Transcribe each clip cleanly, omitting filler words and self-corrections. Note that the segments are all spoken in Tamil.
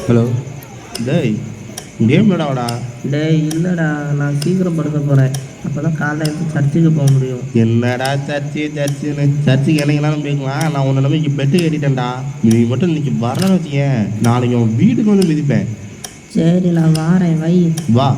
ஹலோ. டேய், கேம் விளாடா. டேய் இல்லைடா, நான் சீக்கிரம் படுக்க போகிறேன். அப்போ தான் காலைல எடுத்து சர்ச்சுக்கு போக முடியும். என்னடா சர்ச்சுன்னு சர்ச்சுக்கு என்னைங்கனாலும் போய்க்கலாம். நான் உன்னை நம்பி இங்கே பெட்டு கட்டிட்டேன்டா. நீ மட்டும் இன்னைக்கு வரலன்னு வச்சுக்கேன், நாளைக்கு உன் வீட்டுக்கு வந்து மிதிப்பேன். சரி நான் வாரேன், வை. வா.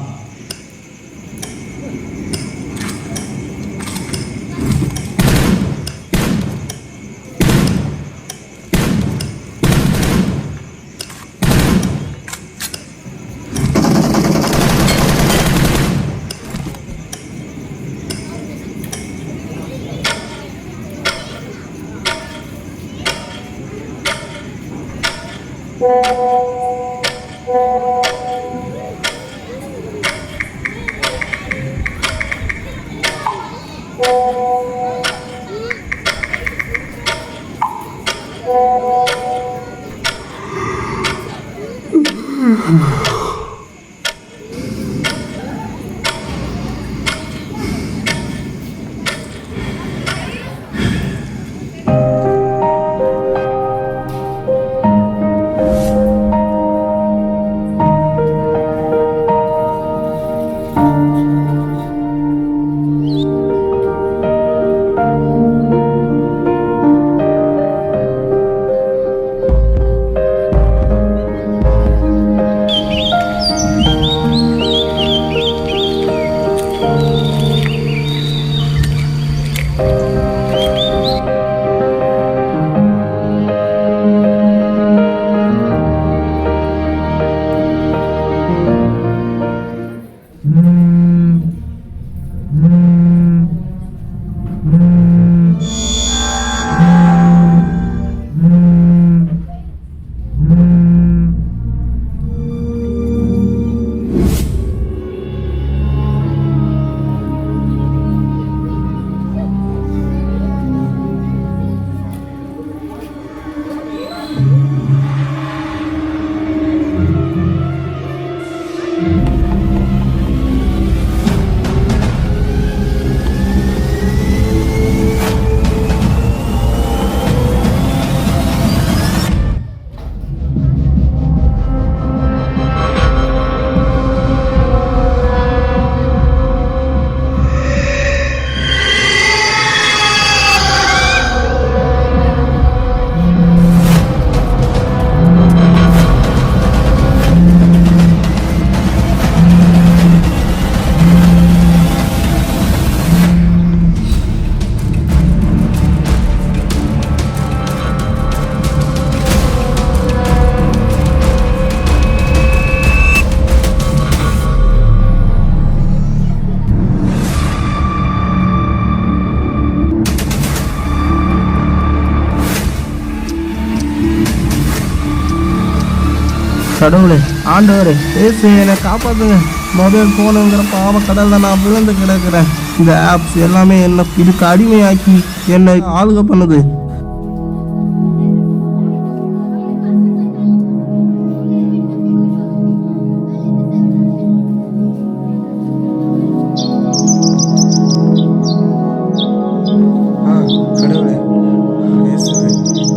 கடவுளே, ஆண்டவரே, ஏசு என்னை காப்பாற்றுங்க. மொபைல் ஃபோனுங்கிற பாவ கடலில் நான் விழுந்து கிடக்கிறேன். இந்த ஆப்ஸ் எல்லாமே என்னை இதுக்கு அடிமையாக்கி என்னை ஆளுக பண்ணுது.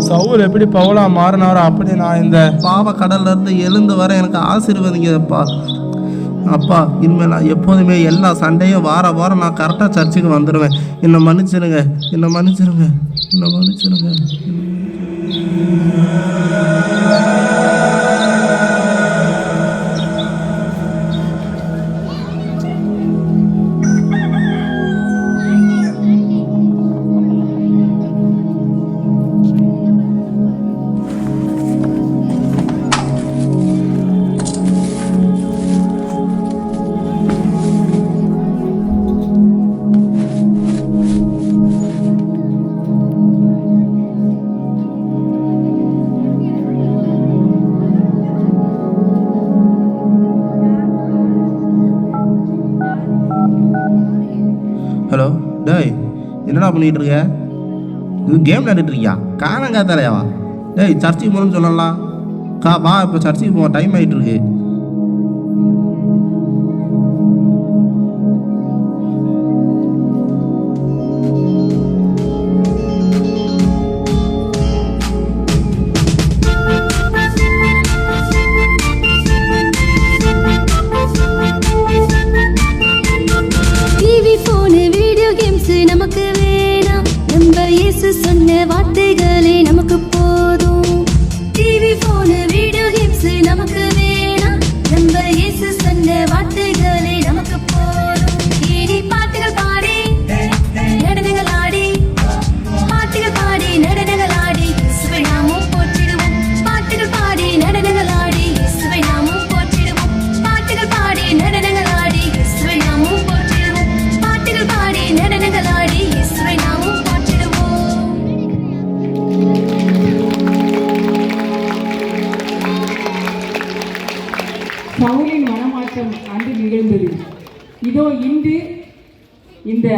சவுல் எப்படி பவுலா மாறினாரோ அப்படி நான் இந்த பாவ கடல்ல இருந்து எழுந்து வர எனக்கு ஆசீர்வதிங்கப்பா. அப்பா, இனிமேல் நான் எப்போதுமே எல்லா சண்டையும் வாரம் நான் கரெக்டாக சர்ச்சுக்கு வந்துடுவேன். என்னை மன்னிச்சிருங்க, என்னை மன்னிச்சிருங்க, என்னை மன்னிச்சிருங்க. ஹலோ. டேய், என்னடா பண்ணிகிட்டு இருக்க? இது கேம் விளையாடிட்டு இருக்கியா? காணங்காத்தாலையாவா? டேய், சர்ச்சுக்கு போகணும்னு சொல்லலாம். வா, இப்போ சர்ச்சுக்கு போக டைம் ஆகிட்டு இருக்கு. சொன்ன வார்த்தைகளே நமக்கு போதும். டிவி போனு வீடியோ கேம்ஸ் நமக்கு வேணாம். நம்ம இயேசு சொன்ன வார்த்தைகளே நமக்கு போதும். இனி பாட்டுகள் பாடி நடனங்கள் ஆடி, பாட்டுகள் பாடி நடனங்கள் ஆடி இயேசுவை நாமும் போற்றிடுவோம். பாட்டுகள் பாடி நடனங்கள் ஆடி இயேசுவை நாமும் போற்றிடுவோம். பாட்டுகள் பாடி நடனங்கள் ஆடி இயேசுவை நாமும் போற்றிடுவோம். பாட்டுகள் பாடி நடனங்கள் ஆடி இயேசுவை நாமும் போற்றிடுவோம். சவுலின் மனமாற்றம் அன்று நிகழ்ந்தது. இதோ இன்று இந்த